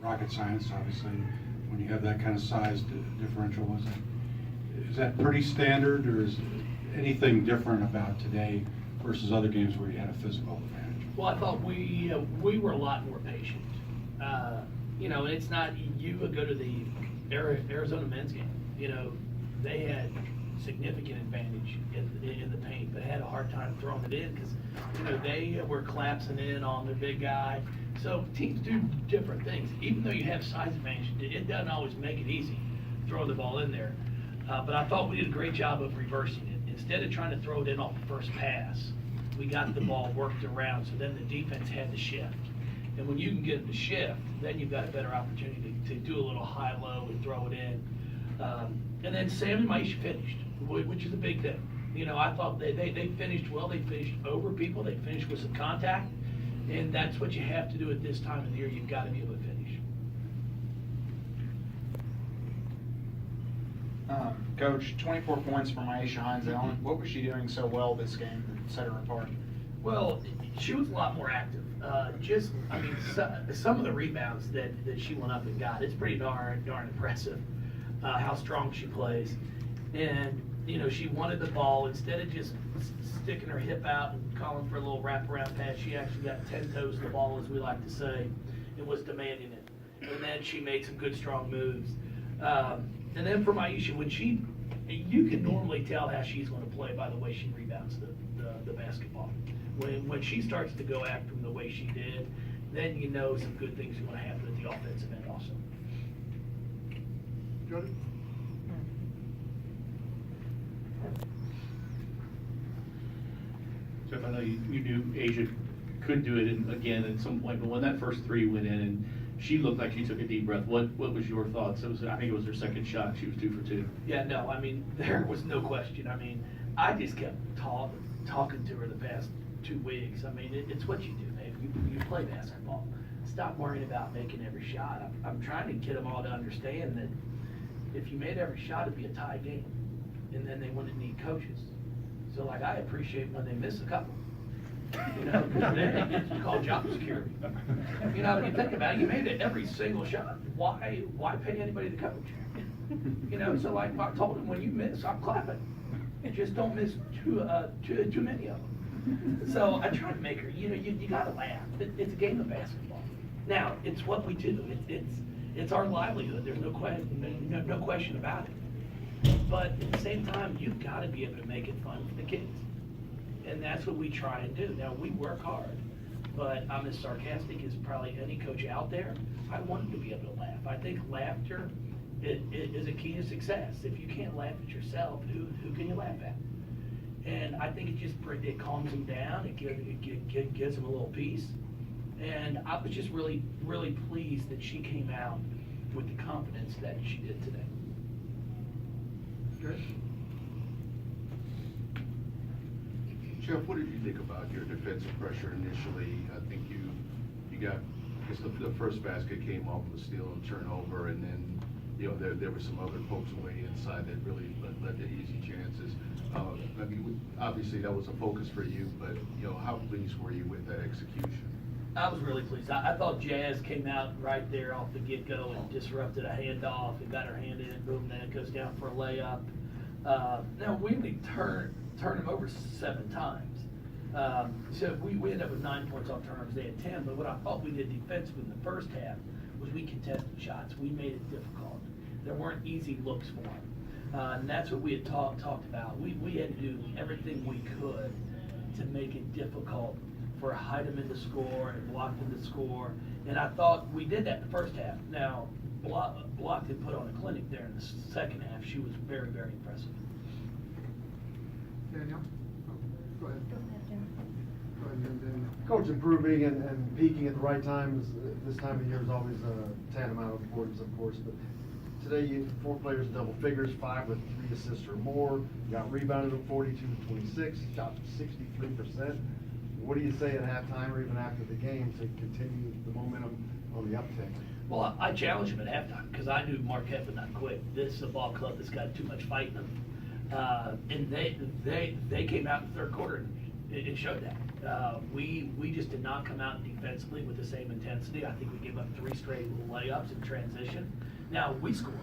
rocket science, obviously, when you have that kind of size differential. Is that pretty standard, or is anything different about today versus other games where you had a physical advantage? Well, I thought we were a lot more patient. It's not, you would go to the Arizona men's game, they had significant advantage in the paint, but had a hard time throwing it in because, they were collapsing in on their big guy. So teams do different things. Even though you have size advantage, it doesn't always make it easy throwing the ball in there. But I thought we did a great job of reversing it. Instead of trying to throw it in off the first pass, we got the ball worked around, so then the defense had to shift. And when you can get it to shift, then you've got a better opportunity to do a little high-low and throw it in. And then Sam and Maisha finished, which is a big thing. I thought they finished well. They finished over people. They finished with some contact. And that's what you have to do at this time of the year. You've got to be able to finish. Coach, 24 points for Maisha Hines-Allen. What was she doing so well this game that set her apart? Well, she was a lot more active. Some of the rebounds that she went up and got, it's pretty darn impressive how strong she plays. And, she wanted the ball. Instead of just sticking her hip out and calling for a little wraparound pass, she actually got 10 toes to the ball, as we like to say, and was demanding it. And then she made some good, strong moves. And then for Maisha, you can normally tell how she's going to play by the way she rebounds the basketball. When she starts to go after them the way she did, then some good things are going to happen at the offensive end also. Jody? Jeff, I know you knew Asia could do it again at some point, but when that first three went in and she looked like she took a deep breath, what was your thoughts? I think it was her second shot. She was 2 for 2. Yeah, no, there was no question. I just kept talking to her the past 2 weeks. It's what you do, man. You play basketball. Stop worrying about making every shot. I'm trying to get them all to understand that if you made every shot, it'd be a tie game, and then they wouldn't need coaches. So, I appreciate when they miss a couple. Because then it's called job security. When you think about it, you made it every single shot. Why pay anybody to coach? So I told him, when you miss, I'm clapping. And just don't miss too many of them. So I tried to make her, you gotta laugh. It's a game of basketball. Now, it's what we do. It's our livelihood. There's no question about it. But at the same time, you've got to be able to make it fun for the kids. And that's what we try and do. Now, we work hard, but I'm as sarcastic as probably any coach out there. I want them to be able to laugh. I think laughter is a key to success. If you can't laugh at yourself, who can you laugh at? And I think it calms them down. It gives them a little peace. And I was just really, really pleased that she came out with the confidence that she did today. Good. Jeff, what did you think about your defensive pressure initially? I think you got, I guess the first basket came off of a steal and turnover, and then there were some other pokes away inside that really led to easy chances. Obviously that was a focus for you, but how pleased were you with that execution? I was really pleased. I thought Jazz came out right there off the get-go and disrupted a handoff and got her hand in it, boom, then it goes down for a layup. Now, we only turned them over 7 times. So we ended up with 9 points off turnovers. They had 10, but what I thought we did defensively in the first half was we contested shots. We made it difficult. There weren't easy looks for them. And that's what we had talked about. We had to do everything we could to make it difficult for Hyden to score and Blockton to score. And I thought we did that in the first half. Now, Blockton put on a clinic there in the second half. She was very, very impressive. Daniel? Go ahead. Go ahead, Daniel. Coach, improving and peaking at the right times this time of year is always tantamount of importance, of course. But today, you 4 players in double figures, 5 with 3 assists or more. You got rebounded at 42-26, shot 63%. What do you say at halftime or even after the game to continue the momentum on the uptick? Well, I challenged him at halftime because I knew Marquette would not quit. This is a ball club that's got too much fight in them. And they came out in the third quarter and it showed that. We just did not come out defensively with the same intensity. I think we gave up 3 straight layups in transition. Now, we scored,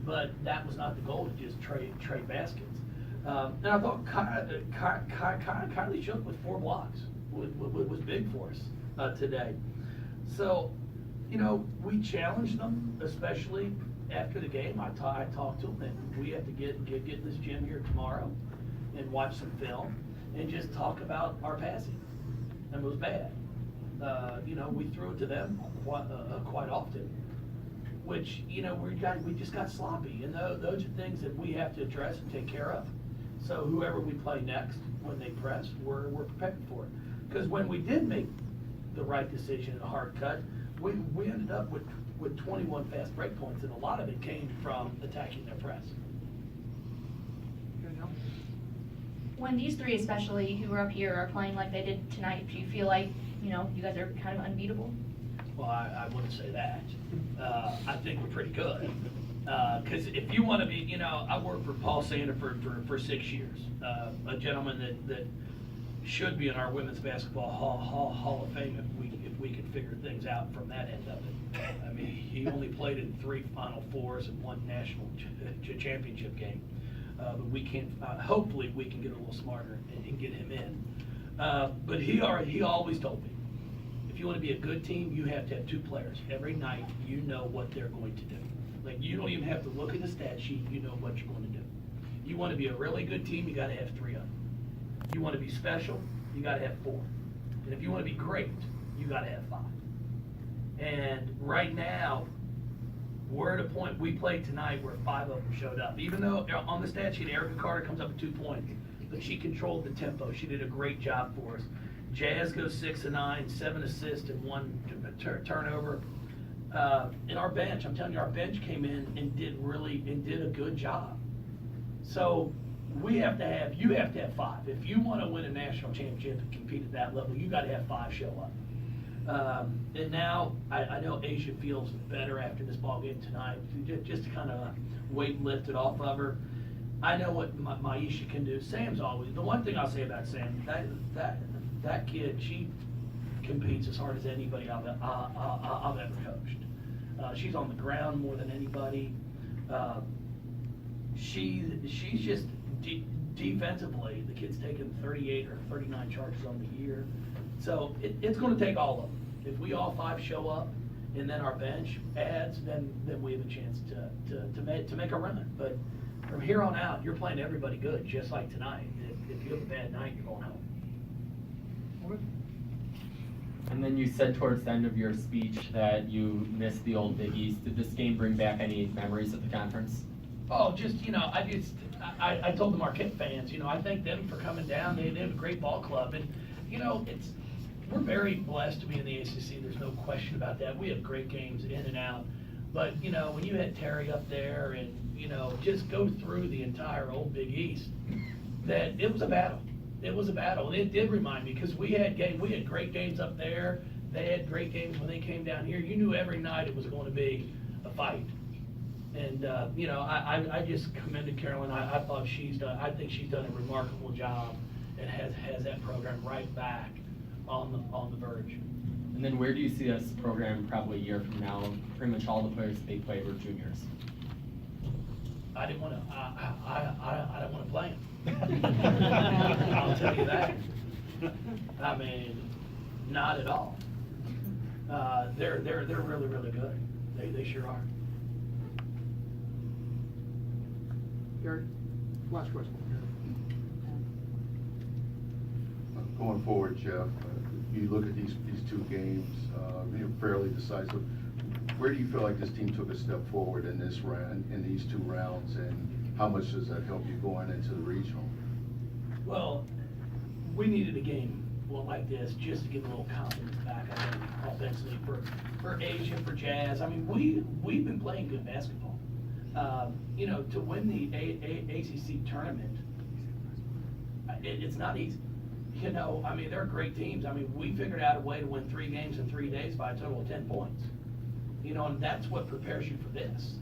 but that was not the goal, to just trade baskets. And I thought Kylie Shook with 4 blocks was big for us today. So, you know, we challenged them, especially after the game. I talked to them, and we have to get in this gym here tomorrow and watch some film and just talk about our passing. And it was bad. You know, we threw it to them quite often, which, you know, we just got sloppy. And those are things that we have to address and take care of. So whoever we play next, when they press, we're prepared for it. Because when we did make the right decision in a hard cut, we ended up with 21 fast break points, and a lot of it came from attacking their press. When these 3 especially, who are up here, are playing like they did tonight, do you feel like, you know, you guys are kind of unbeatable? Well, I wouldn't say that. I think we're pretty good. Because if you want to be, you know, I worked for Paul Sandiford for 6 years, a gentleman that should be in our women's basketball Hall of Fame if we could figure things out from that end of it. I mean, he only played in 3 Final Fours and 1 national championship game. But we can't. Hopefully, we can get a little smarter and get him in. But he always told me, if you want to be a good team, you have to have 2 players. Every night, you know what they're going to do. Like, you don't even have to look at the stat sheet. You know what you're going to do. You want to be a really good team, you got to have 3 of them. You want to be special, you got to have 4. And if you want to be great, you got to have 5. And right now, we're at a point, we played tonight where 5 of them showed up. Even though on the stat sheet, Erica Carter comes up with 2 points, but she controlled the tempo. She did a great job for us. Jazz goes 6 of 9, 7 assists and 1 turnover. And our bench, I'm telling you, our bench came in and did a good job. So you have to have 5. If you want to win a national championship and compete at that level, you got to have 5 show up. And now I know Asia feels better after this ball game tonight, just to kind of weight lift it off of her. I know what Maisha can do. Sam's always, the one thing I'll say about Sam, that kid, she competes as hard as anybody I've ever coached. She's on the ground more than anybody. She's just defensively, the kid's taken 38 or 39 charges on the year. So it's going to take all of them. If we all 5 show up and then our bench adds, then we have a chance to make a run. But from here on out, you're playing everybody good, just like tonight. If you have a bad night, you're going home. And then you said towards the end of your speech that you missed the old Big East. Did this game bring back any memories of the conference? Oh, just, you know, I told the Marquette fans, you know, I thank them for coming down. They have a great ball club. And, you know, we're very blessed to be in the ACC. There's no question about that. We have great games in and out. But, you know, when you had Terry up there and, you know, just go through the entire old Big East, that it was a battle. It was a battle. And it did remind me, because we had great games up there. They had great games when they came down here. You knew every night it was going to be a fight. And, you know, I just commended Carolyn. I think she's done a remarkable job and has that program right back on the verge. And then where do you see this program probably a year from now? Pretty much all the players they played were juniors. I didn't want to play him. I'll tell you that. I mean, not at all. They're really, really good. They sure are. Gary, last question. Going forward, Jeff, you look at these 2 games, they're fairly decisive. Where do you feel like this team took a step forward in this round, in these 2 rounds, and how much does that help you going into the regional? Well, we needed a game like this just to get a little confidence back, I think, offensively for Asia, for Jazz. I mean, we've been playing good basketball. You know, to win the ACC tournament, it's not easy. You know, I mean, they're great teams. I mean, we figured out a way to win 3 games in 3 days by a total of 10 points. You know, and that's what prepares you for this.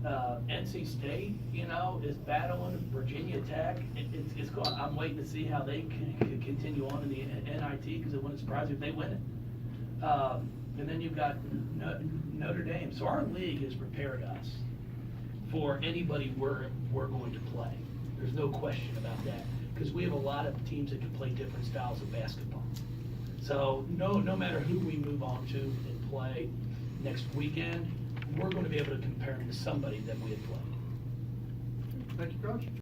NC State, you know, is battling Virginia Tech. It's going, I'm waiting to see how they can continue on in the NIT, because it wouldn't surprise me if they win it. And then you've got Notre Dame. So our league has prepared us for anybody we're going to play. There's no question about that, because we have a lot of teams that can play different styles of basketball. So no matter who we move on to and play next weekend, we're going to be able to compare them to somebody that we have played. Thank you, Coach.